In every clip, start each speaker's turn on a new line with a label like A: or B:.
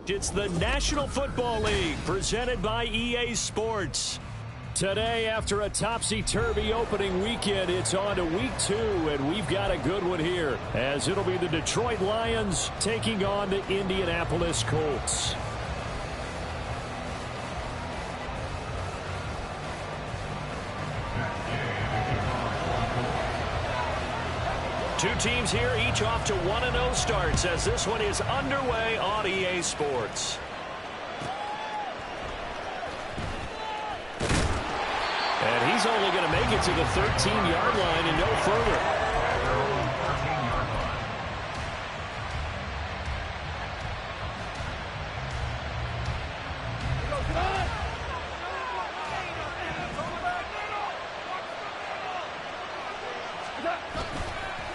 A: It's the National Football League presented by EA Sports. Today, after a topsy-turvy opening weekend, it's on to week 2, and we've got a good one here, as it'll be the Detroit Lions taking on the Indianapolis Colts. Two teams here, each off to 1-0 starts as this one is underway on EA Sports. And he's only going to make it to the 13-yard line and no further.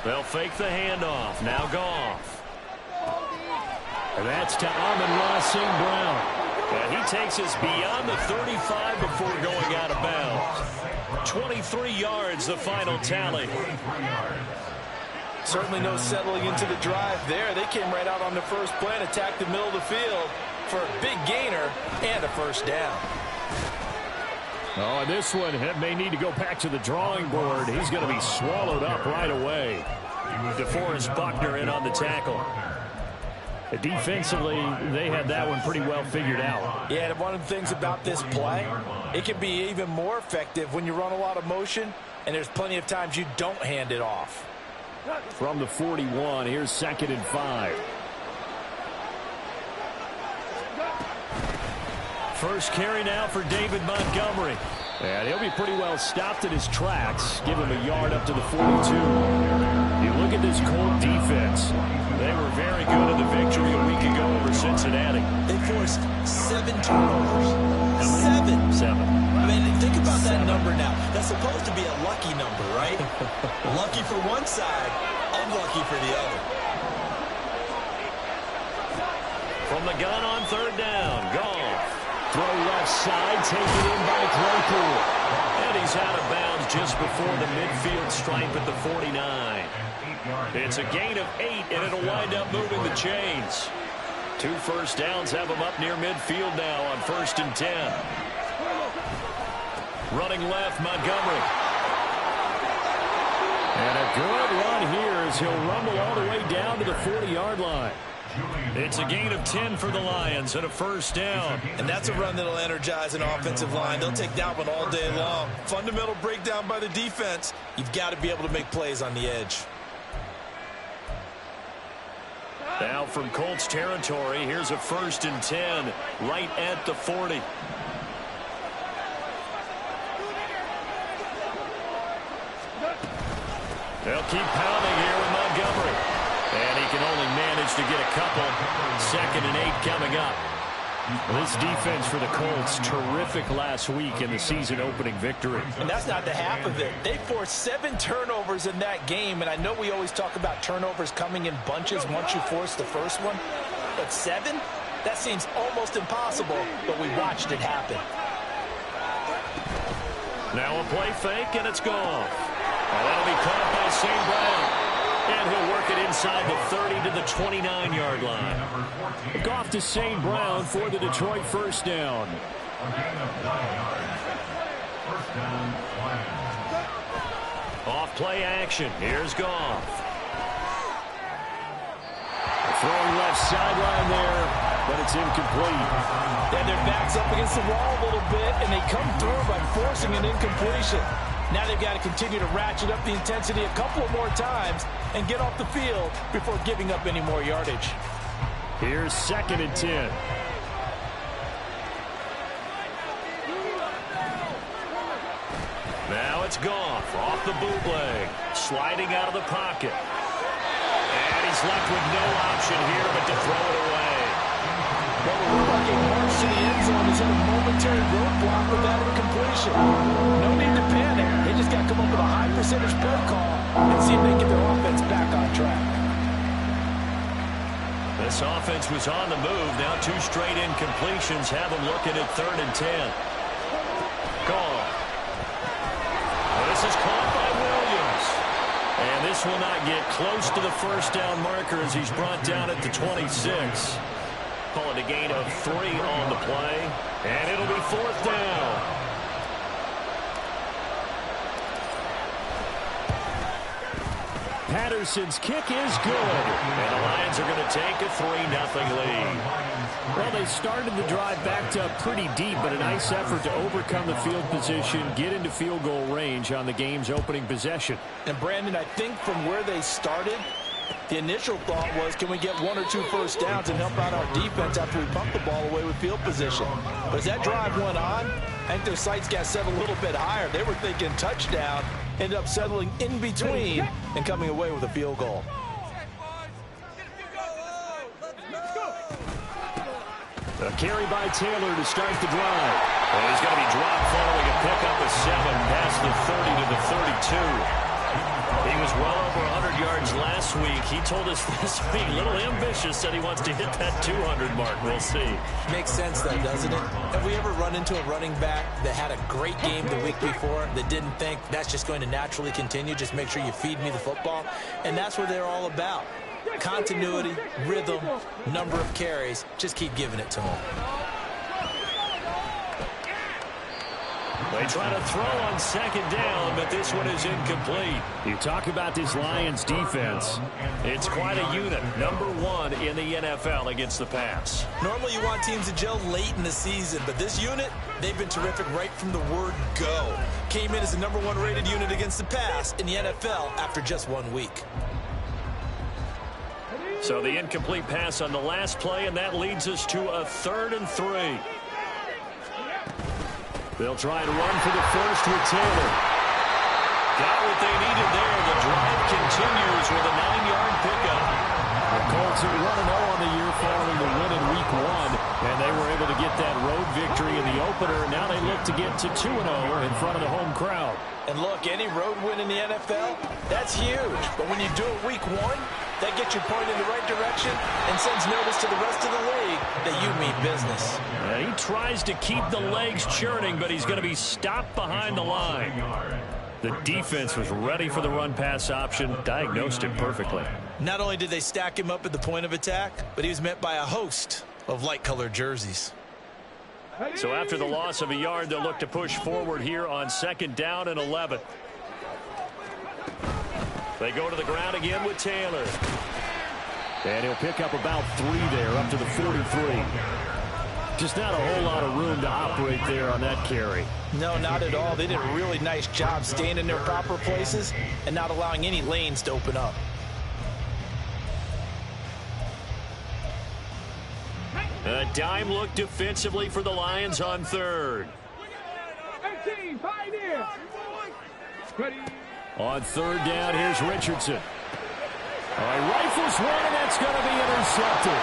A: They'll fake the handoff. Now Goff. And that's to Amon-Ra St. Brown. And he takes us beyond the 35 before going out of bounds. 23 yards, the final tally.
B: Certainly no settling into the drive there. They came right out on the first play and attacked the middle of the field for a big gainer and a first down.
A: Oh, and this one may need to go back to the drawing board. He's going to be swallowed up right away. DeForest Buckner in on the tackle. Defensively, they had that one pretty well figured out.
B: Yeah, and one of the things about this play, it can be even more effective when you run a lot of motion, and there's plenty of times you don't hand it off.
A: From the 41, here's 2nd and 5. First carry now for David Montgomery. And he'll be pretty well stopped in his tracks. Give him a yard up to the 42. You look at this Colt defense. They were very good in the victory a week ago over Cincinnati.
C: They forced 7 turnovers. 7. I mean, think about that number now. That's supposed to be a lucky number, right? Lucky for one side, unlucky for the other.
A: From the gun on 3rd down, Goff. Throw left side, taken in by Claypool. And he's out of bounds just before the midfield stripe at the 49. It's a gain of 8, and it'll wind up moving the chains. 2 first downs have him up near midfield now on 1st and 10. Running left, Montgomery. And a good run here as he'll rumble all the way down to the 40-yard line. It's a gain of 10 for the Lions and a first down.
B: And that's a run that'll energize an offensive line. They'll take that one all day long. Fundamental breakdown by the defense. You've got to be able to make plays on the edge.
A: Now from Colts territory, here's a 1st and 10 right at the 40. They'll keep pounding here with Montgomery. And he can only manage to get a couple. 2nd and 8 coming up. This defense for the Colts, terrific last week in the season-opening victory.
B: And that's not the half of it. They forced 7 turnovers in that game, and I know we always talk about turnovers coming in bunches once you force the first one. But 7? That seems almost impossible, but we watched it happen.
A: Now a play fake, and it's gone. And that'll be caught by St. Brown. And he'll work it inside the 30 to the 29-yard line. Goff to St. Brown for the Detroit first down. Off play action. Here's Goff. Throwing left sideline there, but it's incomplete.
B: And their back's up against the wall a little bit, and they come through by forcing an incompletion. Now they've got to continue to ratchet up the intensity a couple of more times and get off the field before giving up any more yardage.
A: Here's 2nd and 10. Now it's Goff off the bootleg, sliding out of the pocket. And he's left with no option here but to throw it away.
B: Well, it looked like a march to the end zone has hit a momentary roadblock with that incompletion. No need to panic. They just got to come up with a high percentage play call and see if they can get their offense back on track.
A: This offense was on the move. Now 2 straight incompletions have them looking at 3rd and 10. Gone. This is caught by Williams. And this will not get close to the first down marker as he's brought down at the 26. Call it a gain of 3 on the play. And it'll be 4th down. Patterson's kick is good. And the Lions are going to take a 3-0 lead.
D: Well, they started the drive backed up pretty deep, but a nice effort to overcome the field position, get into field goal range on the game's opening possession.
B: And, Brandon, I think from where they started, the initial thought was, can we get 1 or 2 first downs and help out our defense after we pump the ball away with field position? But as that drive went on, I think their sights got set a little bit higher. They were thinking touchdown, ended up settling in between and coming away with a field goal.
A: A carry by Taylor to start the drive. Well, he's going to be dropped following a pickup of 7 past the 30 to the 32. He was well over 100 yards last week. He told us this week, a little ambitious, said he wants to hit that 200 mark. We'll see.
C: Makes sense, though, doesn't it? Have we ever run into a running back that had a great game the week before that didn't think that's just going to naturally continue? Just make sure you feed me the football. And that's what they're all about. Continuity, rhythm, number of carries. Just keep giving it to them.
A: They try to throw on 2nd down, but this one is incomplete.
D: You talk about this Lions defense.
A: It's quite a unit. Number 1 in the NFL against the pass.
C: Normally you want teams to gel late in the season, but this unit, they've been terrific right from the word go. Came in as the number 1 rated unit against the pass in the NFL after just 1 week.
A: So the incomplete pass on the last play, and that leads us to a 3rd and 3. They'll try to run for the first with Taylor. Got what they needed there. The drive continues with a 9-yard pickup.
D: The Colts are 1-0 on the year following the win in Week 1, and they were able to get that road victory in the opener. Now they look to get to 2-0 in front of the home crowd.
B: And look, any road win in the NFL, that's huge. But when you do it Week 1, that gets you pointed in the right direction and sends notice to the rest of the league that you mean business.
A: He tries to keep the legs churning, but he's going to be stopped behind the line. The defense was ready for the run-pass option, diagnosed it perfectly.
C: Not only did they stack him up at the point of attack, but he was met by a host of light-colored jerseys.
A: So after the loss of a yard, they'll look to push forward here on 2nd down and 11. They go to the ground again with Taylor.
D: And he'll pick up about 3 there, up to the 43. Just not a whole lot of room to operate there on that carry.
B: No, not at all. They did a really nice job staying in their proper places and not allowing any lanes to open up.
A: A dime look defensively for the Lions on 3rd.
E: 18, pioneer.
D: On 3rd down, here's Richardson. All right, rifles one, and that's going to be intercepted.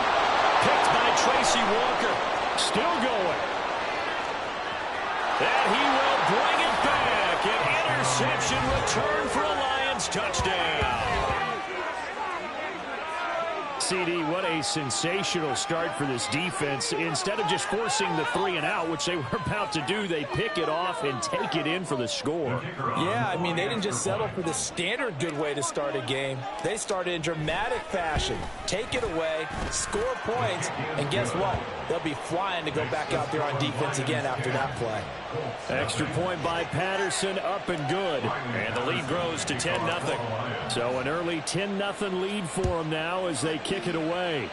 A: Picked by Tracy Walker.
D: Still going.
A: And he will bring it back. An interception return for a Lions touchdown.
D: CD, what a sensational start for this defense. Instead of just forcing the 3 and out, which they were about to do, they pick it off and take it in for the score.
B: Yeah, I mean, they didn't just settle for the standard good way to start a game. They started in dramatic fashion. Take it away, score points, and guess what? They'll be flying to go back out there on defense again after that play.
D: Extra point by Patterson, up and good.
A: And the lead grows to 10-0.
D: So an early 10-0 lead for them now as they kick it away.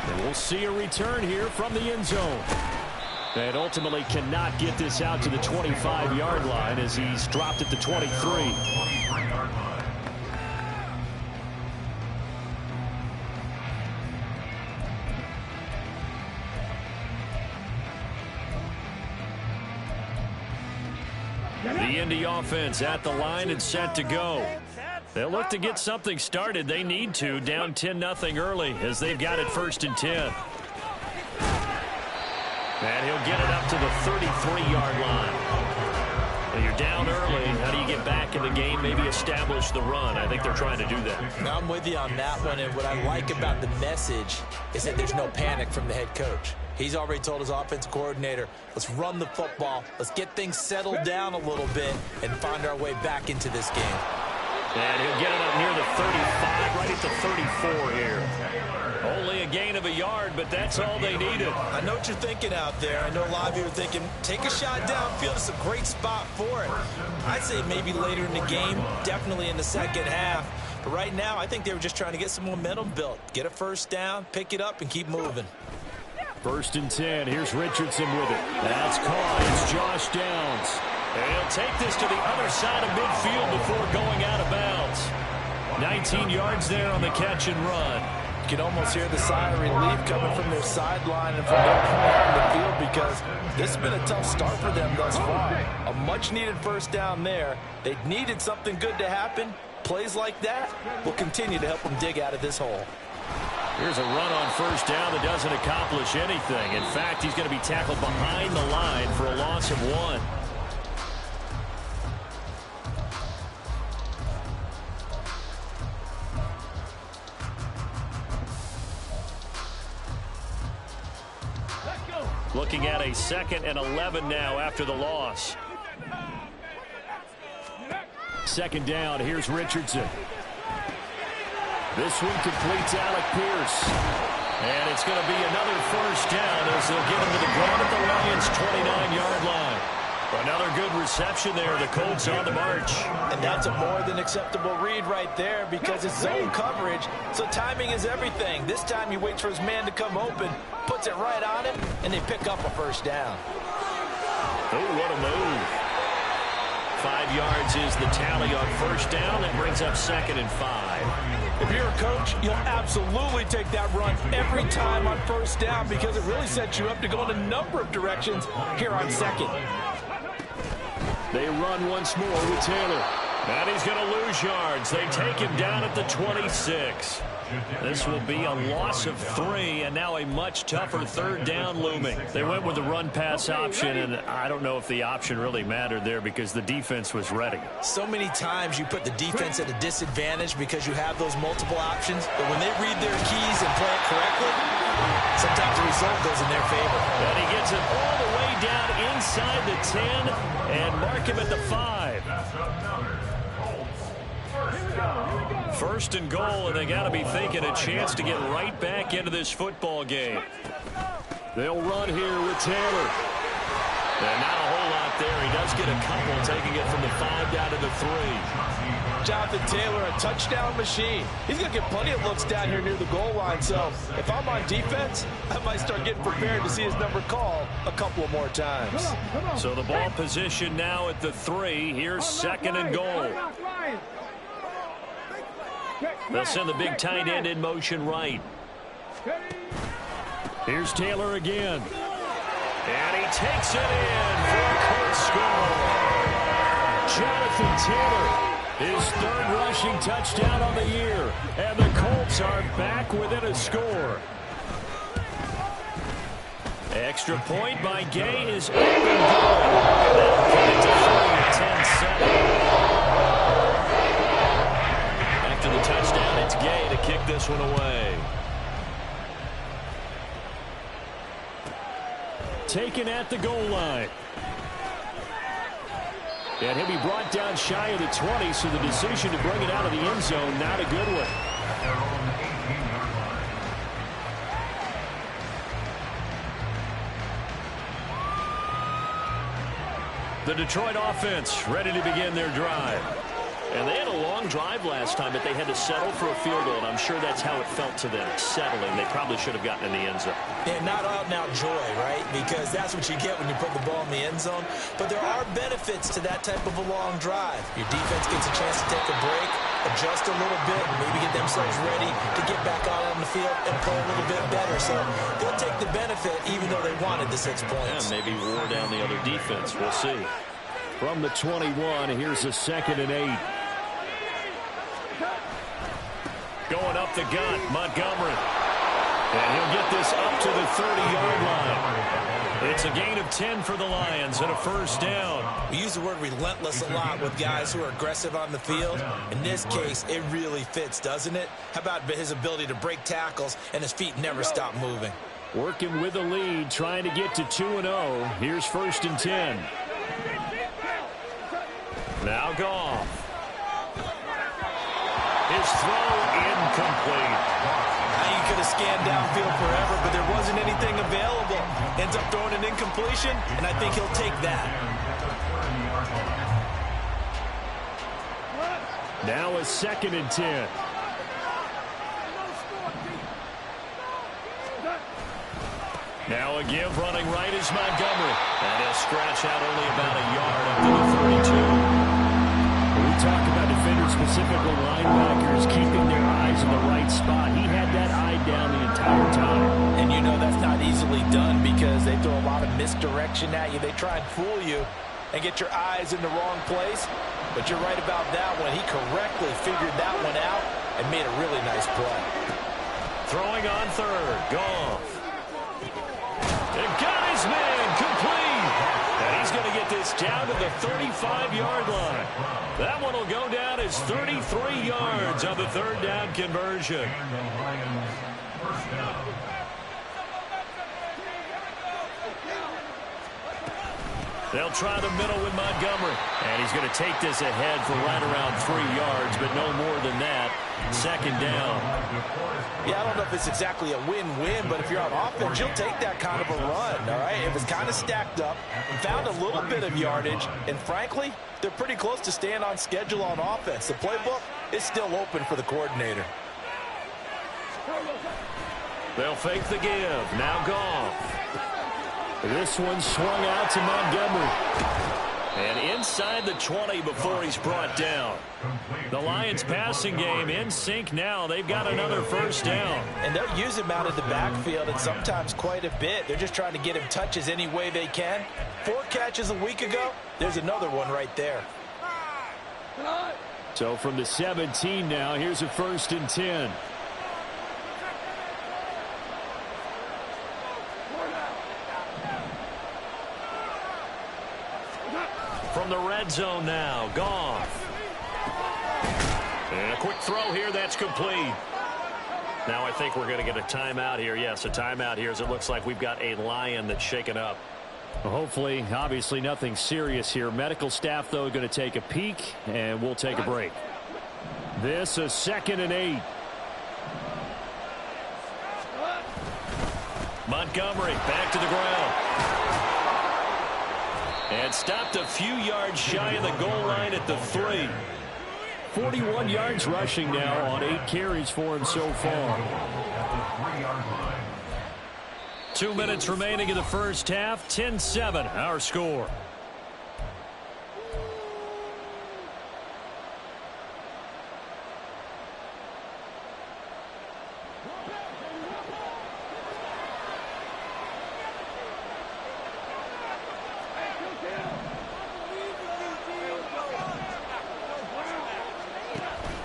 D: And we'll see a return here from the end zone. And ultimately cannot get this out to the 25-yard line as he's dropped at the 23.
A: The Indy offense at the line and set to go. They'll look to get something started. They need to, down 10-0 early as they've got it 1st and 10. And he'll get it up to the 33-yard line. Well, you're down early. How do you get back in the game, maybe establish the run? I think they're trying to do that.
B: Now I'm with you on that one, and what I like about the message is that there's no panic from the head coach. He's already told his offensive coordinator, let's run the football, let's get things settled down a little bit, and find our way back into this game.
A: And he'll get it up near the 35, right at the 34 here. Only a gain of a yard, but that's all they needed.
B: I know what you're thinking out there. I know a lot of you are thinking, take a shot downfield. It's a great spot for it. I'd say maybe later in the game, definitely in the second half. But right now, I think they were just trying to get some momentum built. Get a first down, pick it up, and keep moving.
D: 1st and 10. Here's Richardson with it. That's caught. It's Josh Downs.
A: And he'll take this to the other side of midfield before going out of bounds. 19 yards there on the catch and run.
B: You can almost hear the sigh of relief coming from their sideline and from their point on the field, because this has been a tough start for them thus far. A much-needed first down there. They needed something good to happen. Plays like that will continue to help them dig out of this hole.
A: Here's a run on first down that doesn't accomplish anything. In fact, he's going to be tackled behind the line for a loss of 1. Looking at a 2nd and 11 now after the loss.
D: 2nd down. Here's Richardson. This one completes Alec Pierce.
A: And it's going to be another first down as they'll get him to the ground at the Lions' 29-yard line. Another good reception there. The Colts on the march.
B: And that's a more than acceptable read right there, because it's zone coverage, so timing is everything. This time he waits for his man to come open, puts it right on him, and they pick up a first down.
A: Oh, what a move. 5 yards is the tally on first down. That brings up 2nd and 5.
B: If you're a coach, you'll absolutely take that run every time on first down, because it really sets you up to go in a number of directions here on 2nd.
D: They run once more with Taylor.
A: And he's going to lose yards. They take him down at the 26. This will be a loss of 3, and now a much tougher 3rd down looming.
D: They went with the run-pass option, and I don't know if the option really mattered there because the defense was ready.
B: So many times you put the defense at a disadvantage because you have those multiple options, but when they read their keys and play it correctly, sometimes the result goes in their favor.
A: And he gets it all the way down inside the 10 and mark him at the 5. 1st and goal, and they got to be thinking a chance to get right back into this football game.
D: They'll run here with Taylor.
A: And not a whole lot there. He does get a couple, taking it from the 5 down to the 3.
B: Jonathan Taylor, a touchdown machine. He's going to get plenty of looks down here near the goal line, so if I'm on defense, I might start getting prepared to see his number called a couple of more times.
A: So the ball position now at the 3. Here's 2nd and goal. They'll send the big tight end in motion right.
D: Here's Taylor again.
A: And he takes it in for a Colts score.
D: Jonathan Taylor, his 3rd rushing touchdown on the year. And the Colts are back within a score.
A: Extra point by Gay is up and good. That'll put it to 10-7. After the touchdown, it's Gay to kick this one away.
D: Taken at the goal line. And he'll be brought down shy of the 20, so the decision to bring it out of the end zone, not a good one.
A: The Detroit offense ready to begin their drive. And they had a long drive last time, but they had to settle for a field goal, and I'm sure that's how it felt to them, settling. They probably should have gotten in the end zone.
B: And not out-and-out joy, right? Because that's what you get when you put the ball in the end zone. But there are benefits to that type of a long drive. Your defense gets a chance to take a break, adjust a little bit, and maybe get themselves ready to get back out on the field and play a little bit better. So they'll take the benefit even though they wanted the 6 points.
A: Yeah, maybe wore down the other defense. We'll see.
D: From the 21, here's a 2nd and 8.
A: Going up the gut, Montgomery. And he'll get this up to the 30-yard line. It's a gain of 10 for the Lions and a first down.
B: We use the word relentless a lot with guys who are aggressive on the field. In this case, it really fits, doesn't it? How about his ability to break tackles and his feet never stop moving?
D: Working with the lead, trying to get to 2-0. Here's first and 10.
A: Now Goff. His throw incomplete.
B: You could have scanned downfield forever, but there wasn't anything available. Ends up throwing an incompletion, and I think he'll take that.
D: Now a second and 10. Now a give running right is Montgomery.
A: And he'll scratch out only about a yard up to the 32.
D: We talk about defenders, specifically linebackers, keeping their eyes in the right spot. He had that eye down the entire time.
B: And you know that's not easily done because they throw a lot of misdirection at you. They try and fool you and get your eyes in the wrong place. But you're right about that one. He correctly figured that one out and made a really nice play.
A: Throwing on third. Goff. And got his man complete. And he's going to get this down to the 35-yard line. That one will go down as 33 yards on the third down conversion. They'll try the middle with Montgomery.
D: And he's going to take this ahead for right around 3 yards, but no more than that. Second down.
B: Yeah, I don't know if it's exactly a win-win, but if you're on offense, you'll take that kind of a run, all right? It was kind of stacked up, found a little bit of yardage, and frankly, they're pretty close to staying on schedule on offense. The playbook is still open for the coordinator.
A: They'll fake the give. Now Goff.
D: This one swung out to Montgomery.
A: And inside the 20 before he's brought down. The Lions passing game in sync now. They've got another first down.
B: And they'll use him out of the backfield and sometimes quite a bit. They're just trying to get him touches any way they can. 4 catches a week ago. There's another one right there.
D: So from the 17 now, here's a first and 10.
A: From the red zone now, Goff. And a quick throw here, that's complete. Now I think we're going to get a timeout here. Yes, a timeout here as it looks like we've got a Lion that's shaken up.
D: Well, hopefully, obviously nothing serious here. Medical staff, though, going to take a peek, and we'll take a break. This is 2nd and 8.
A: Montgomery back to the ground. And stopped a few yards shy of the goal line at the 3.
D: 41 yards rushing now on 8 carries for him so far.
A: 2 minutes remaining in the first half. 10-7 our score.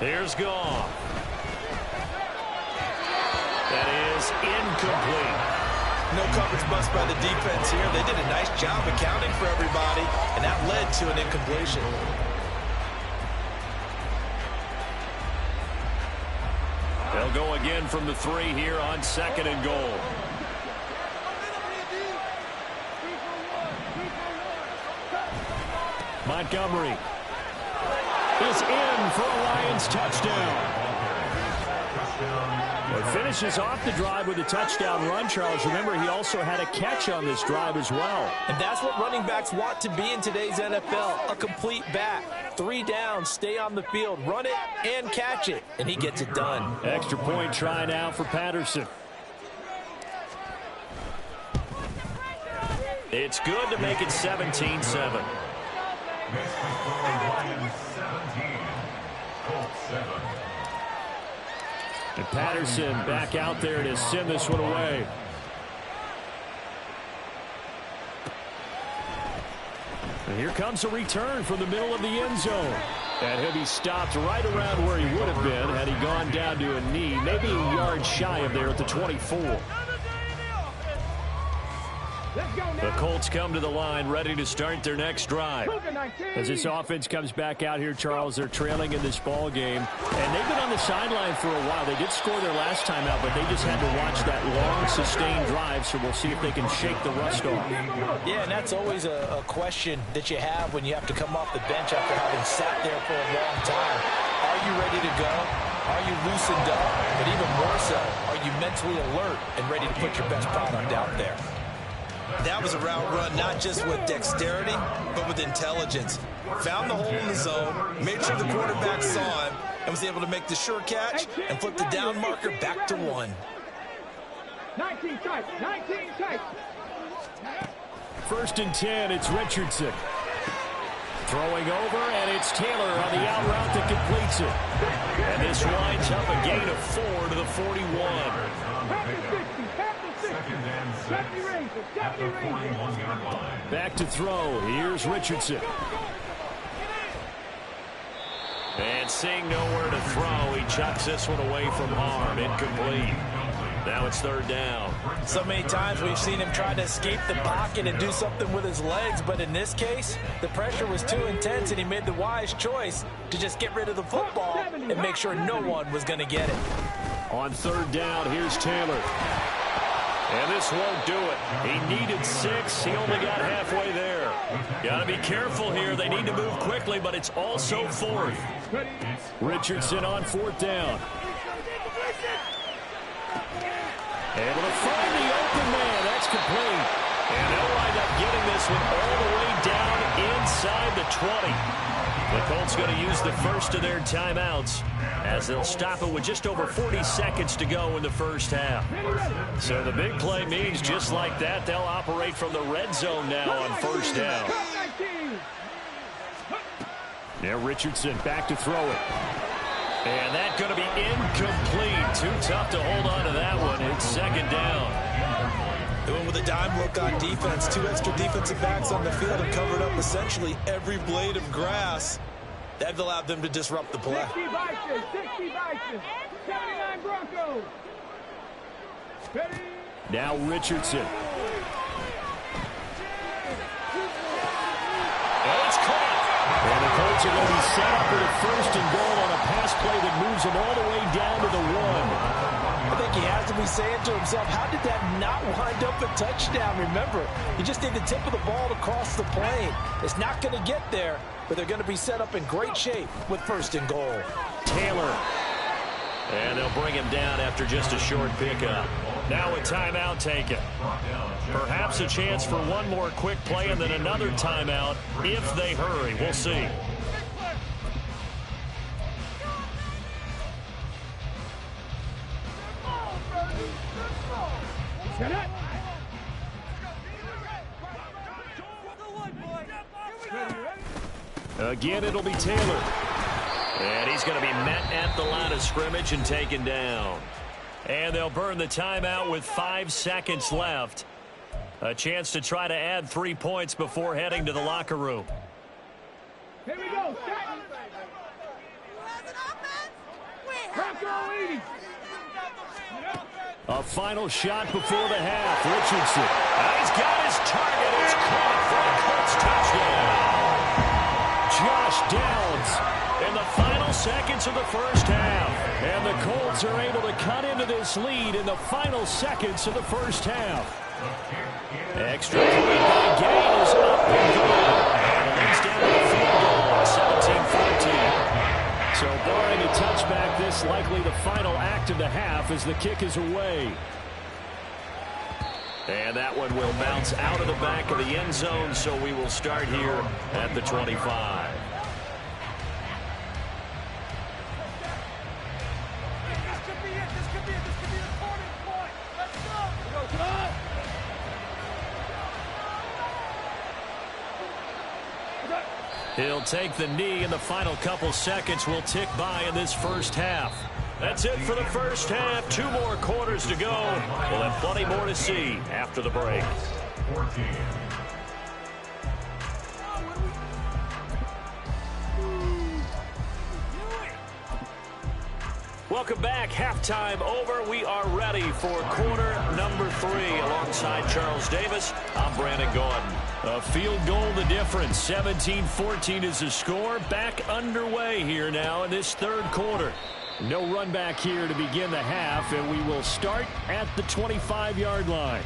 A: Here's Goff. That is incomplete.
B: No coverage bust by the defense here. They did a nice job accounting for everybody, and that led to an incompletion.
A: They'll go again from the 3 here on 2nd and goal.
D: Montgomery is in for a Lions touchdown. It finishes off the drive with a touchdown run, Charles. Remember, he also had a catch on this drive as well.
B: And that's what running backs want to be in today's NFL, a complete back. 3 downs, stay on the field, run it, and catch it. And he gets it done.
D: Extra point try now for Patterson.
A: It's good to make it 17-7.
D: And Patterson back out there to send this one away. And here comes a return from the middle of the end zone. And he'll be stopped right around where he would have been had he gone down to a knee, maybe a yard shy of there at the 24. The Colts come to the line ready to start their next drive. As this offense comes back out here, Charles, they're trailing in this ball game. And they've been on the sideline for a while. They did score their last time out, but they just had to watch that long, sustained drive, so we'll see if they can shake the rust off.
B: Yeah, and that's always a question that you have when you have to come off the bench after having sat there for a long time. Are you ready to go? Are you loosened up? But even more so, are you mentally alert and ready to put your best product out there?
C: That was a route run, not just with dexterity, but with intelligence. Found the hole in the zone, made sure the quarterback saw him, and was able to make the sure catch and flip the down marker back to 1.
E: 19 tight, 19 tight.
D: 1st and 10, it's Richardson. Throwing over, and it's Taylor on the out route that completes it. And this winds up a gain of 4 to the 41. Back to throw. Here's Richardson.
A: And seeing nowhere to throw, he chucks this one away from harm. Incomplete. Now it's 3rd down.
B: So many times we've seen him try to escape the pocket and do something with his legs, but in this case, the pressure was too intense and he made the wise choice to just get rid of the football and make sure no one was going to get it.
D: On 3rd down, here's Taylor.
A: And this won't do it. He needed 6. He only got halfway there. Got to be careful here. They need to move quickly, but it's also 4th.
D: Richardson on 4th down. Able to find the open man. That's complete. And they'll wind up getting this one all the way down inside the 20. The Colts going to use the first of their timeouts as they'll stop it with just over 40 seconds to go in the first half. So the big play means just like that, they'll operate from the red zone now on 1st down. Now Richardson back to throw it. And that's going to be incomplete. Too tough to hold on to that one. It's 2nd down.
C: They went with a dime look on defense. 2 extra defensive backs on the field and covered up essentially every blade of grass. That allowed them to disrupt the play.
E: 60 Vikings, 60 Vikings, 79 Broncos. Ready?
D: Now Richardson.
A: Oh, it's caught.
D: And the Colts are going to be set up with a 1st and goal on a pass play that moves them all the way down to the 1.
B: I think he has to be saying to himself, how did that not wind up a touchdown? Remember, you just need the tip of the ball to cross the plane. It's not going to get there, but they're going to be set up in great shape with 1st and goal.
D: Taylor.
A: And they'll bring him down after just a short pickup. Now a timeout taken. Perhaps a chance for one more quick play and then another timeout if they hurry. We'll see.
D: Again, it'll be Taylor.
A: And he's going to be met at the line of scrimmage and taken down. And they'll burn the timeout with 5 seconds left. A chance to try to add 3 points before heading to the locker room.
E: Here we go. Bronco 80.
D: A final shot before the half. Richardson.
A: He's got his target. It's caught for a Colts touchdown.
D: Josh Downs
A: in the final seconds of the first half.
D: And the Colts are able to cut into this lead in the final seconds of the first half.
A: Extra point by Gay is up and good. And it leads down to the field goal, 17-14.
D: So barring a touchback, this likely the final act of the half as the kick is away.
A: And that one will bounce out of the back of the end zone, so we will start here at the 25. He'll take the knee, and the final couple seconds will tick by in this first half. That's it for the first half. 2 more quarters to go. We'll have plenty more to see after the break. Welcome back. Halftime over. We are ready for quarter number 3. Alongside Charles Davis, I'm Brandon Gordon. A field goal the difference. 17-14 is the score. Back underway here now in this third quarter. No run back here to begin the half, and we will start at the 25-yard line.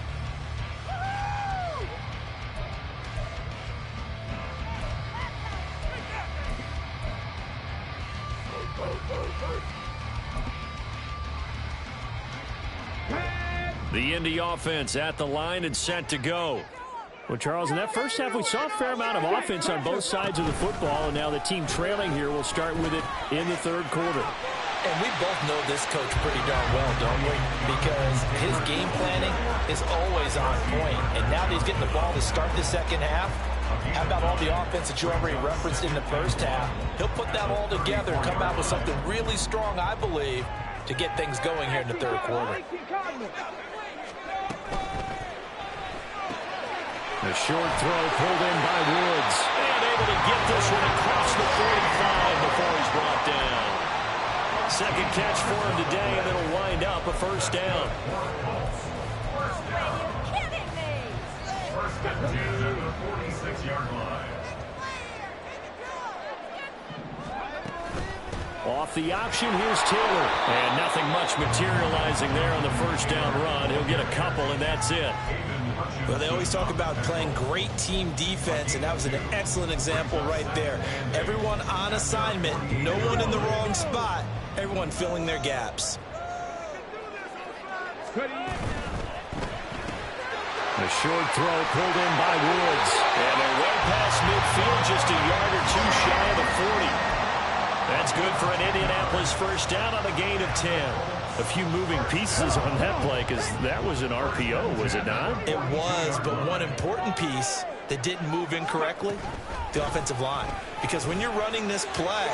A: The Indy offense at the line and set to go. Well, Charles, in that first half, we saw a fair amount of offense on both sides of the football, and now the team trailing here will start with it in the third quarter.
B: And we both know this coach pretty darn well, don't we? Because his game planning is always on point. And now that he's getting the ball to start the second half, how about all the offense that you already referenced in the first half? He'll put that all together and come out with something really strong, I believe, to get things going here in the third quarter.
A: The short throw pulled in by Woods. And able to get this one across the 45 before he's brought down. Second catch for him today, and it'll wind up a first down.
F: First and 10 at the 46-yard line.
A: Off the option, here's Taylor. And nothing much materializing there on the first down run. He'll get a couple, and that's it.
B: Well, they always talk about playing great team defense, and that was an excellent example right there. Everyone on assignment, no one in the wrong spot, everyone filling their gaps.
A: The short throw pulled in by Woods. And they're way past midfield, just a yard or two shy of the 40. That's good for an Indianapolis first down on a gain of 10. A few moving pieces on that play, because that was an RPO, was it not?
B: It was, but one important piece that didn't move incorrectly, the offensive line. Because when you're running this play,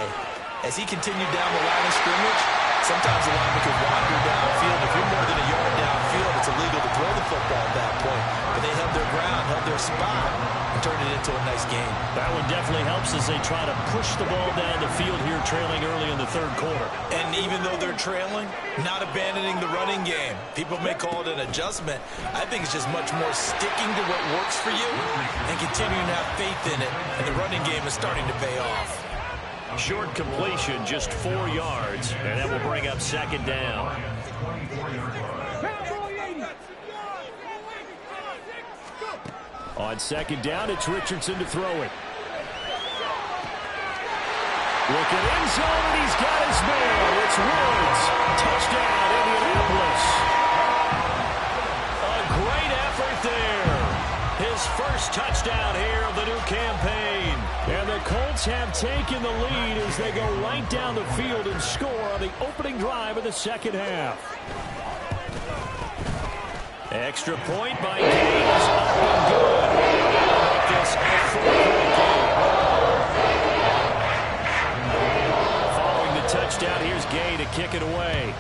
B: as he continued down the line of scrimmage, sometimes the lineman could wander downfield. If you're more than a yard downfield, it's illegal to throw the football at that point. But they held their ground, held their spot, and turned it into a nice game.
A: That one definitely helps as they try to push the ball down the field here, trailing early in the third quarter.
B: And even though they're trailing, not abandoning the running game. People may call it an adjustment. I think it's just much more sticking to what works for you and continuing to have faith in it. And the running game is starting to pay off.
A: Short completion, just 4 yards, and that will bring up second down. On second down, it's Richardson to throw it. Look at end zone, and he's got his man. It's Woods. Touchdown, Indianapolis. A great effort there. His first touchdown here of the new campaign. And the Colts have taken the lead as they go right down the field and score on the opening drive of the second half. Extra point by Gaines, up and good. Make this a 4-point game. Following the touchdown, here's Gay to kick it away.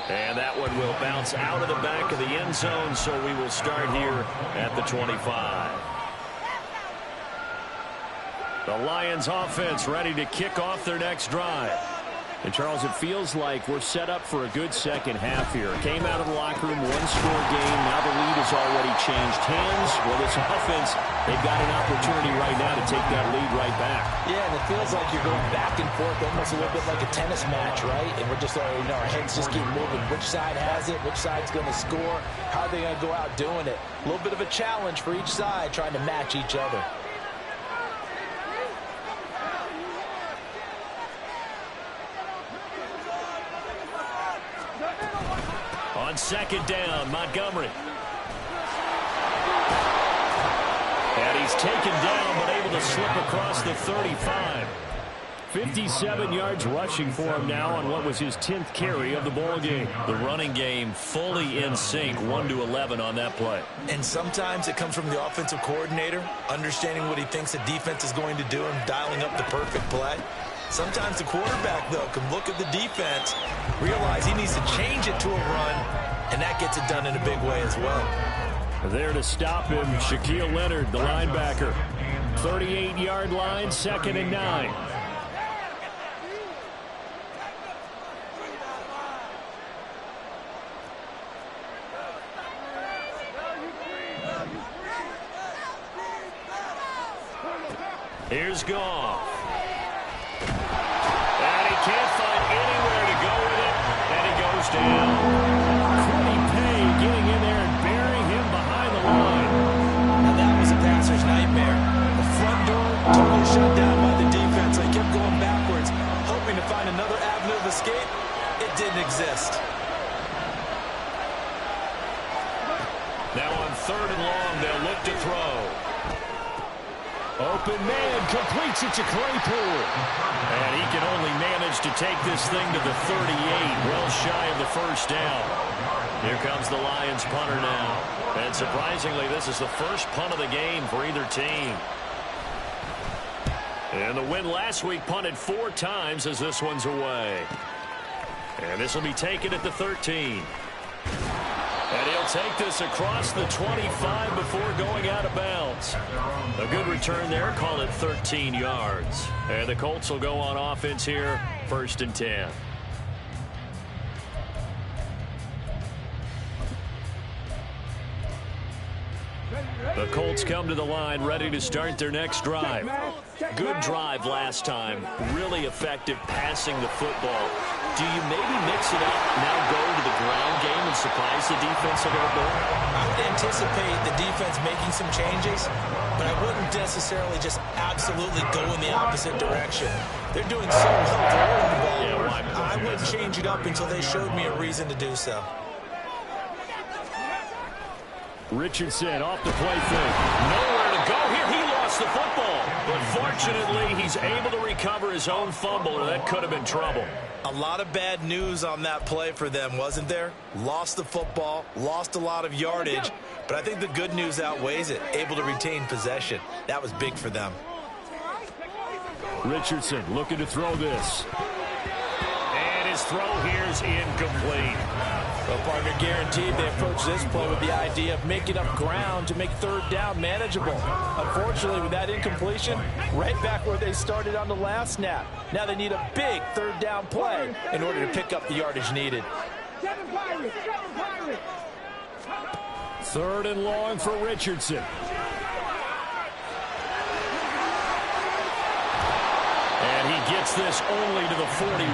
A: And that one will bounce out of the back of the end zone, so we will start here at the 25. The Lions offense ready to kick off their next drive. And, Charles, it feels like we're set up for a good second half here. Came out of the locker room, one-score game. Now the lead has already changed hands. Well, this offense, they've got an opportunity right now to take that lead right back.
B: Yeah, and it feels like you're going back and forth, almost a little bit like a tennis match, right? And we're just already our heads just keep moving. Which side has it? Which side's going to score? How are they going to go out doing it? A little bit of a challenge for each side, trying to match each other.
A: On second down, Montgomery. And he's taken down, but able to slip across the 35. 57 yards rushing for him now on what was his 10th carry of the ball game. The running game fully in sync, 1-11 on that play.
B: And sometimes it comes from the offensive coordinator, understanding what he thinks the defense is going to do and dialing up the perfect play. Sometimes the quarterback, though, can look at the defense, realize he needs to change it to a run, and that gets it done in a big way as well.
A: There to stop him, Shaquille Leonard, the linebacker. 38-yard line, 2nd and 9. Here's Goff. And he can't find anywhere to go with it. And he goes down.
D: Quiddy Pay getting in there and burying him behind the line.
B: Now that was a passer's nightmare. The front door totally shut down by the defense. They kept going backwards, hoping to find another avenue of escape. It didn't exist.
A: Now on 3rd and long, they'll look to throw.
D: Open man completes it to Claypool.
A: And he can only manage to take this thing to the 38, well shy of the first down. Here comes the Lions punter now. And surprisingly, this is the first punt of the game for either team. And the win last week punted 4 times as this one's away. And this will be taken at the 13. And he'll take this across the 25 before going out of bounds. A good return there. Call it 13 yards. And the Colts will go on offense here. 1st and 10. The Colts come to the line ready to start their next drive. Good drive last time. Really effective passing the football. Do you maybe mix it up, now go to the ground game and surprise the defense a little bit?
B: I would anticipate the defense making some changes, but I wouldn't necessarily just absolutely go in the opposite direction. They're doing so well throwing the ball.
A: Yeah,
B: I wouldn't change it up until they showed me a reason to do so.
D: Richardson off the play fake.
A: Nowhere to go here. He lost the football. But fortunately, he's able to recover his own fumble, or that could have been trouble.
B: A lot of bad news on that play for them, wasn't there? Lost the football, lost a lot of yardage, but I think the good news outweighs it. Able to retain possession. That was big for them.
D: Richardson looking to throw this.
A: And his throw here is incomplete.
B: Well, partner, guaranteed they approach this play with the idea of making up ground to make 3rd down manageable. Unfortunately, with that incompletion, right back where they started on the last snap. Now they need a big 3rd down play in order to pick up the yardage needed.
D: 3rd and long for Richardson.
A: And he gets this only to the 41.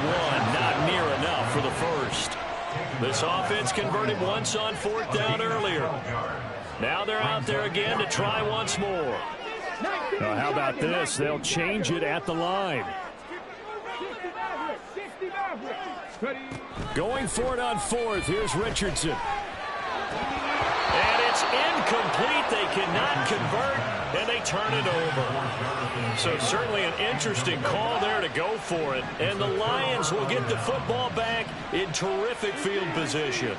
A: Not near enough for the first. This offense converted once on 4th down earlier. Now they're out there again to try once more.
D: Now how about this? They'll change it at the line. Going for it on 4th. Here's Richardson.
A: And it's incomplete. They cannot convert, and they turn it over. So certainly an interesting call there to go for it. And the Lions will get the football back in terrific field position.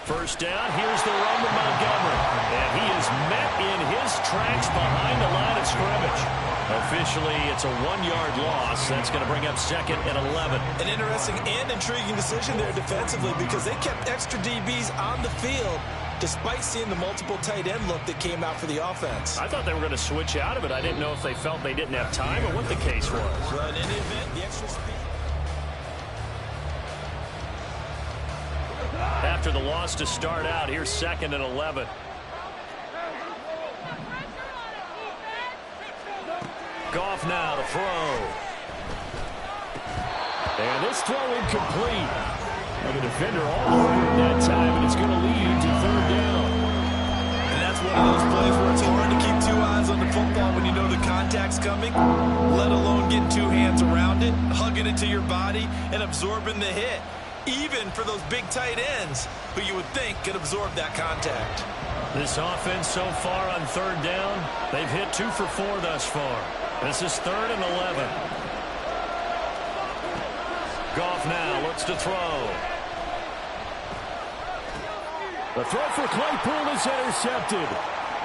A: First down, here's the run to Montgomery. And he is met in his tracks behind the line of scrimmage. Officially, it's a 1-yard loss. That's going to bring up 2nd and 11.
B: An interesting and intriguing decision there defensively because they kept extra DBs on the field despite seeing the multiple tight end look that came out for the offense.
A: I thought they were going to switch out of it. I didn't know if they felt they didn't have time or what the case was.
B: Well, in any event, the extra speed.
A: After the loss to start out, here's 2nd and 11. Goff now to throw.
D: And this throw incomplete. Well, the defender all over it that time, and it's going to lead to 3rd down.
B: And that's one of those plays where it's hard to keep 2 eyes on the football when you know the contact's coming, let alone getting 2 hands around it, hugging it to your body, and absorbing the hit. Even for those big tight ends who you would think could absorb that contact.
A: This offense so far on 3rd down, they've hit 2 for 4 thus far. This is 3rd and 11. Goff now looks to throw.
D: The throw for Claypool is intercepted.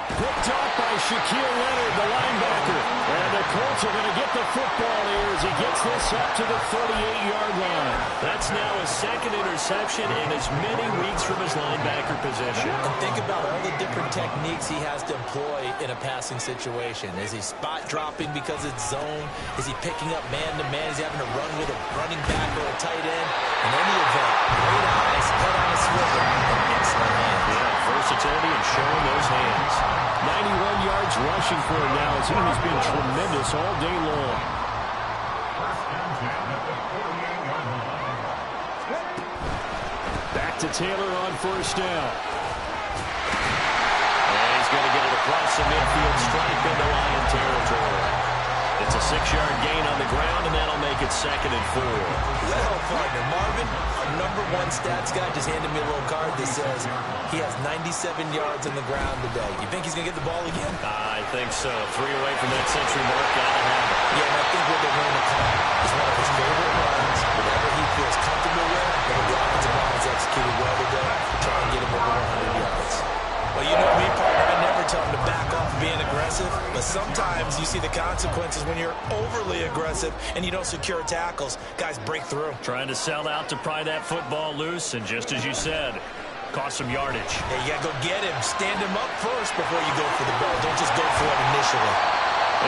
D: Picked off by Shaquille Leonard, the linebacker. And the Colts are going to get the football here as he gets this up to the 38-yard line.
A: That's now his second interception in as many weeks from his linebacker position.
B: And think about all the different techniques he has to employ in a passing situation. Is he spot dropping because it's zone? Is he picking up man-to-man? Is he having to run with a running back or a tight end? In any event, great eyes, head on a swivel, and excellent hands.
A: Yeah, versatility and showing those hands.
D: 91 yards rushing for him now as he has been tremendous all day long.
F: First and 10 at the 48-yard line.
D: Back to Taylor on first down.
A: And he's going to get it across the midfield stripe into Lion territory. It's a 6-yard gain on the ground, and that'll make it 2nd and 4.
B: Well, partner, Marvin, our #1 stats guy just handed me a little card that says he has 97 yards on the ground today. You think he's going to get the ball again?
A: I think so. 3 away from that century mark. Gotta have it.
B: Yeah, and I think what they're going to call is one of his favorite runs, whatever he feels comfortable with, and the offensive line has executed well today. Try and get him over 100 yards. Well, you know me, partner, I never tell him to back off being aggressive, but sometimes you see the consequences when you're overly aggressive and you don't secure tackles. Guys break through.
A: Trying to sell out to pry that football loose, and just as you said, cost some yardage.
B: Yeah, you got to go get him. Stand him up first before you go for the ball. Don't just go for it initially.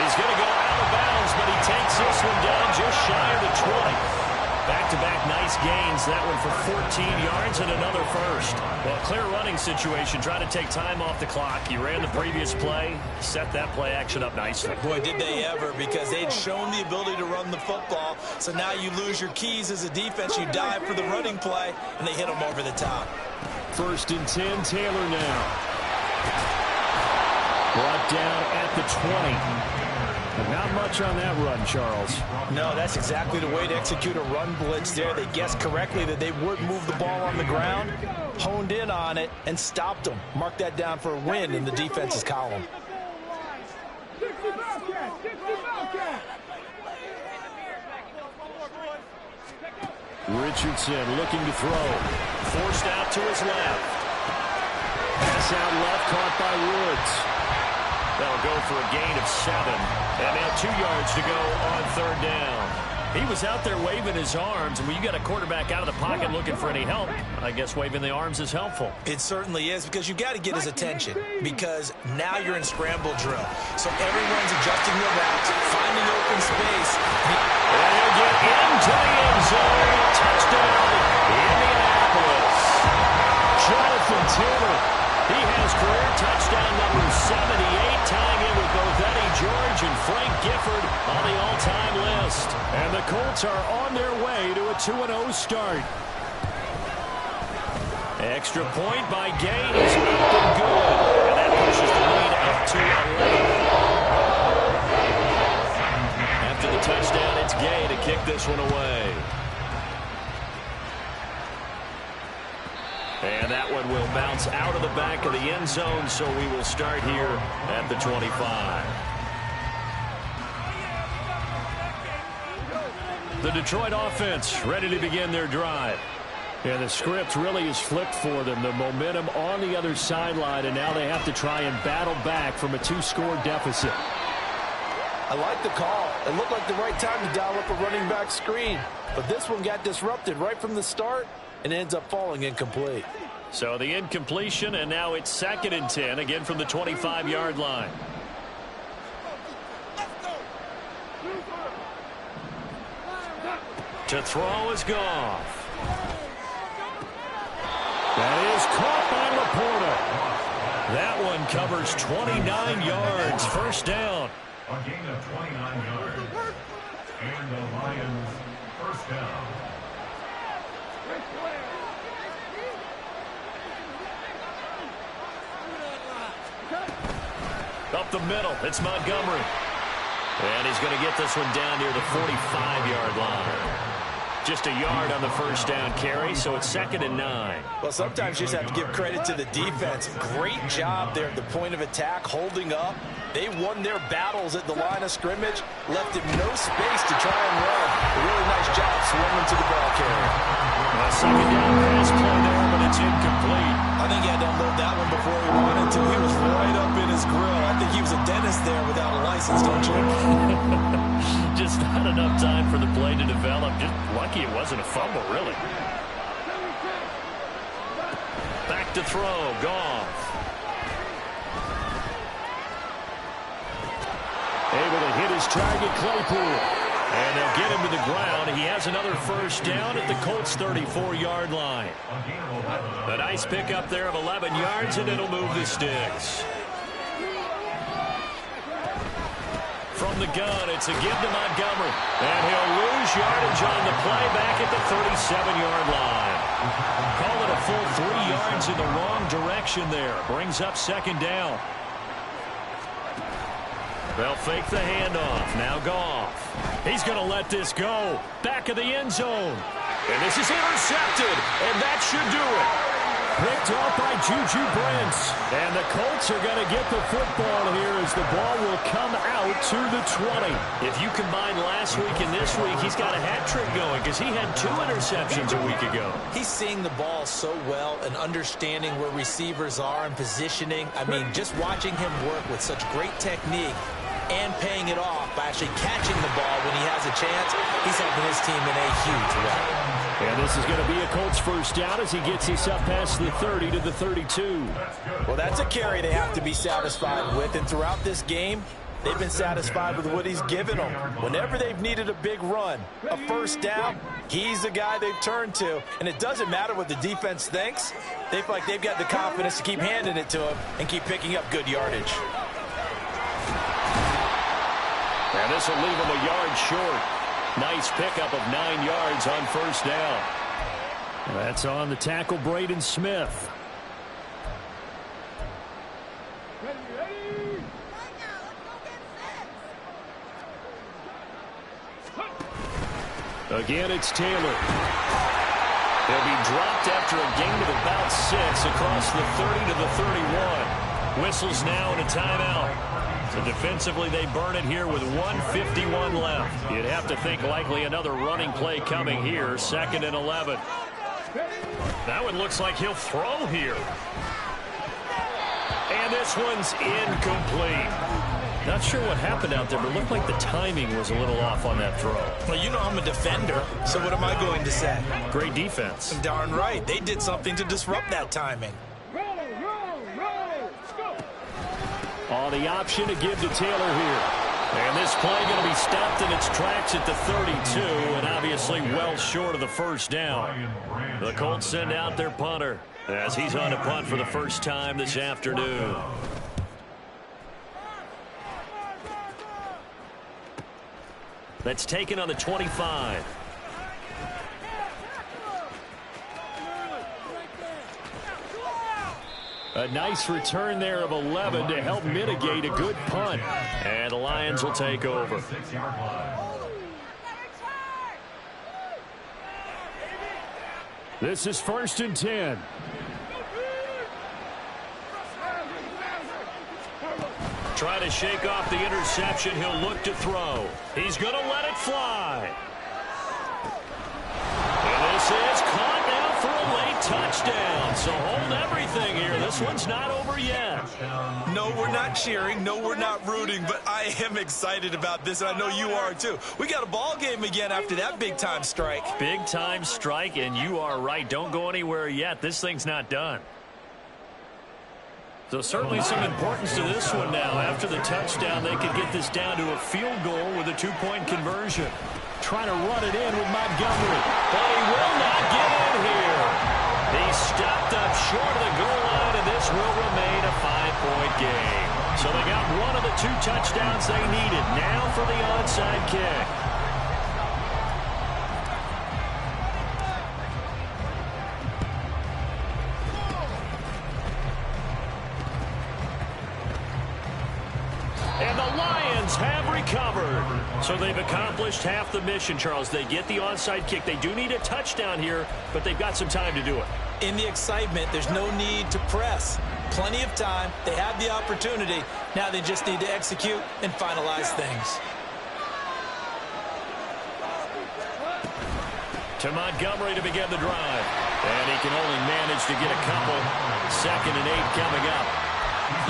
A: He's going to go out of bounds, but he takes this one down just shy of the 20. Back-to-back nice gains. That one for 14 yards and another first. Well, clear running situation. Trying to take time off the clock. You ran the previous play. Set that play action up nicely.
B: Boy, did they ever, because they'd shown the ability to run the football. So now you lose your keys as a defense. You dive for the running play, and they hit them over the top.
D: 1st and 10, Taylor now. Brought down at the 20. But not much on that run, Charles.
B: No, that's exactly the way to execute a run blitz there. They guessed correctly that they would move the ball on the ground, honed in on it, and stopped them. Mark that down for a win in the defense's column.
E: 60 Bobcat! 60 Bobcat!
D: Richardson looking to throw.
A: Forced out to his left.
D: Pass out left, caught by Woods.
A: That'll go for a gain of 7. And now 2 yards to go on 3rd down. He was out there waving his arms, and when you got a quarterback out of the pocket looking for any help, I guess waving the arms is helpful.
B: It certainly is, because you've got to get his attention, because now you're in scramble drill. So everyone's adjusting their routes, finding open space.
A: And he'll get into the end zone. Touchdown, Indianapolis. Jonathan Taylor. He has career touchdown number 78, tying in with both Eddie George and Frank Gifford on the all-time list.
D: And the Colts are on their way to a 2-0 start.
A: Extra point by Gay is up and good. And that pushes the lead up to 11. After the touchdown, it's Gay to kick this one away. And that one will bounce out of the back of the end zone, so we will start here at the 25. The Detroit offense ready to begin their drive.
D: Yeah, the script really is flipped for them. The momentum on the other sideline, and now they have to try and battle back from a 2-score deficit.
B: I like the call. It looked like the right time to dial up a running back screen. But this one got disrupted right from the start and ends up falling incomplete.
A: So the incompletion, and now it's 2nd and 10, again from the 25-yard line. To throw is Goff.
D: That is caught by Laporta.
A: That one covers 29 yards. First down.
F: A gain of 29 yards. And the Lions first down.
A: Up the middle, it's Montgomery. And he's going to get this one down near the 45-yard line. Just a yard on the first down carry, so it's 2nd and 9.
B: Well, sometimes you just have to give credit to the defense. Great job there at the point of attack, holding up. They won their battles at the line of scrimmage, left him no space to try and run. A really nice job swarming to the ball carrier.
A: A 2nd down pass play there, but it's incomplete.
B: I think he had to unload that one before he wanted to. He was right up in his grill. I think he was a dentist there without a license, don't you?
D: Just not enough time for the play to develop. Just lucky it wasn't a fumble, really. Back to throw. Goff. Able to hit his target, Claypool. And they'll get him to the ground. He has another first down at the Colts' 34-yard line. A nice pickup there of 11 yards, and it'll move the sticks. From the gun, it's a give to Montgomery. And he'll lose yardage on the play back at the 37-yard line. Call it a full 3 yards in the wrong direction there. Brings up second down. They'll fake the handoff. Now Goff. He's going to let this go. Back of the end zone. And this is intercepted. And that should do it. Picked off by Juju Brents. And the Colts are going to get the football here as the ball will come out to the 20. If you combine last week and this week, he's got a hat trick going because he had 2 interceptions a week ago.
B: He's seeing the ball so well and understanding where receivers are and positioning. I mean, just watching him work with such great technique and paying it off by actually catching the ball when he has a chance, he's helping his team in a huge way.
D: And this is going to be a Colts first down as he gets this up past the 30 to the 32.
B: Well, that's a carry they have to be satisfied with. And throughout this game, they've been satisfied with what he's given them. Whenever they've needed a big run, a first down, he's the guy they've turned to. And it doesn't matter what the defense thinks. They feel like they've got the confidence to keep handing it to him and keep picking up good yardage.
D: And this will leave him a yard short. Nice pickup of 9 yards on first down. That's on the tackle, Braden Smith. Again, it's Taylor. He'll be dropped after a gain of about 6 across the 30 to the 31. Whistles now and a timeout. So defensively, they burn it here with 1:51 left. You'd have to think likely another running play coming here, 2nd and 11. That one looks like he'll throw here. And this one's incomplete. Not sure what happened out there, but it looked like the timing was a little off on that throw.
B: Well, you know I'm a defender, so what am I going to say?
D: Great defense.
B: Darn right. They did something to disrupt that timing.
D: On the option to give to Taylor here. And this play going to be stopped in its tracks at the 32, and obviously well short of the first down. The Colts send out their punter as he's on to punt for the first time this afternoon. That's taken on the 25. A nice return there of 11 to help mitigate a good punt. And the Lions will take over. This is 1st and 10. Trying to shake off the interception. He'll look to throw. He's going to let it fly. And this is caught now for a late touchdown. So hold everything here. This one's not over yet.
C: No, we're not cheering. No, we're not rooting. But I am excited about this, and I know you are too. We got a ball game again after that big-time strike.
D: Big-time strike, and you are right. Don't go anywhere yet. This thing's not done. So certainly some importance to this one now. After the touchdown, they could get this down to a field goal with a 2-point conversion. Trying to run it in with Montgomery. But he will not get in here. He stopped up short of the goal line, and this will remain a 5-point game. So they got one of the 2 touchdowns they needed. Now for the onside kick. And the Lions have recovered. So they've accomplished half the mission, Charles. They get the onside kick. They do need a touchdown here, but they've got some time to do it.
B: In the excitement, there's no need to press. Plenty of time. They have the opportunity. Now they just need to execute and finalize things.
D: To Montgomery to begin the drive. And he can only manage to get a couple. 2nd and 8 coming up.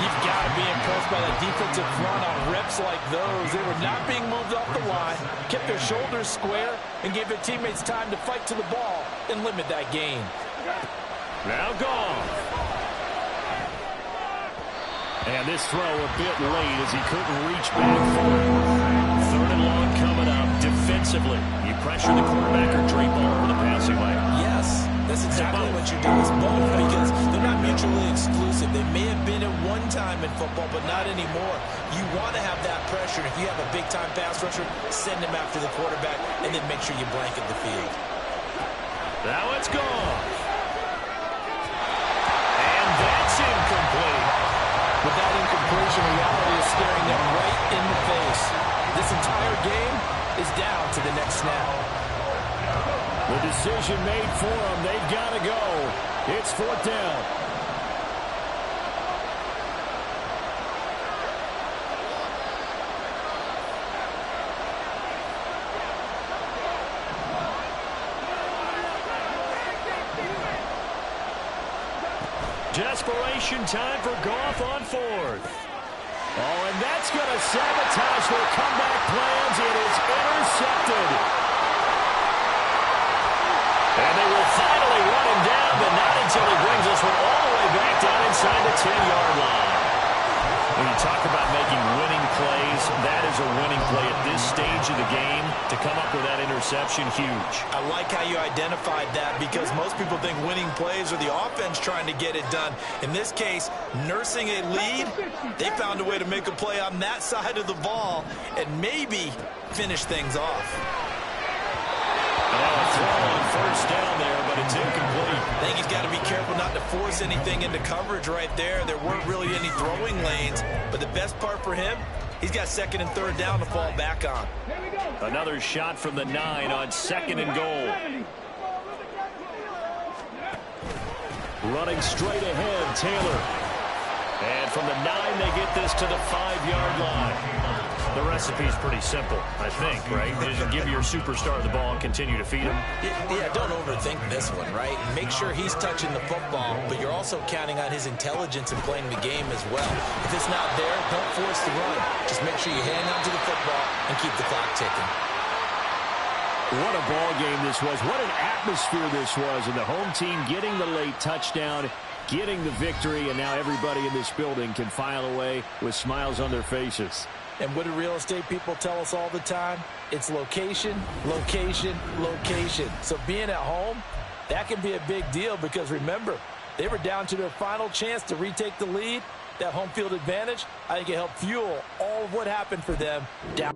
B: You've got to be impressed by the defensive front on reps like those. They were not being moved off the line, kept their shoulders square, and gave their teammates time to fight to the ball and limit that gain.
D: Now gone. And this throw a bit late as he couldn't reach back for it. 3rd and long coming up. Defensively, you pressure the quarterback or drape all over the passing lane.
B: Yes, that's exactly what you do. It's both because they're not mutually exclusive. They may have been at one time in football, but not anymore. You want to have that pressure. If you have a big-time pass rusher, send him after the quarterback, and then make sure you blanket the field.
D: Now it's gone. And that's incomplete.
B: With that incompletion, reality is staring them right in the face. This entire game is down to the next snap.
D: The decision made for them. They've got to go. It's 4th down. Desperation time for Goff on 4th. Oh, and that's going to sabotage their comeback plans. It is intercepted. And they will finally run him down, but not until he brings this one all the way back down inside the 10-yard line. When you talk about making winning plays, that is a winning play at this stage of the game. To come up with that interception, huge.
B: I like how you identified that because most people think winning plays are the offense trying to get it done. In this case, nursing a lead, they found a way to make a play on that side of the ball and maybe finish things off.
D: A throw on 1st down there, but it's incomplete.
B: I think he's got to be careful not to force anything into coverage right there. There weren't really any throwing lanes, but the best part for him, he's got 2nd and 3rd down to fall back on.
D: Another shot from the 9 on 2nd and goal. Running straight ahead, Taylor. And from the 9, they get this to the 5-yard line. The recipe's pretty simple, I think, right? Just give your superstar the ball and continue to feed him.
B: Yeah, don't overthink this one, right? Make sure he's touching the football, but you're also counting on his intelligence in playing the game as well. If it's not there, don't force the run. Just make sure you hang on to the football and keep the clock ticking.
D: What a ball game this was. What an atmosphere this was. And the home team getting the late touchdown, getting the victory, and now everybody in this building can file away with smiles on their faces.
B: And what do real estate people tell us all the time? It's location, location, location. So being at home, that can be a big deal because remember, they were down to their final chance to retake the lead. That home field advantage, I think it helped fuel all of what happened for them down.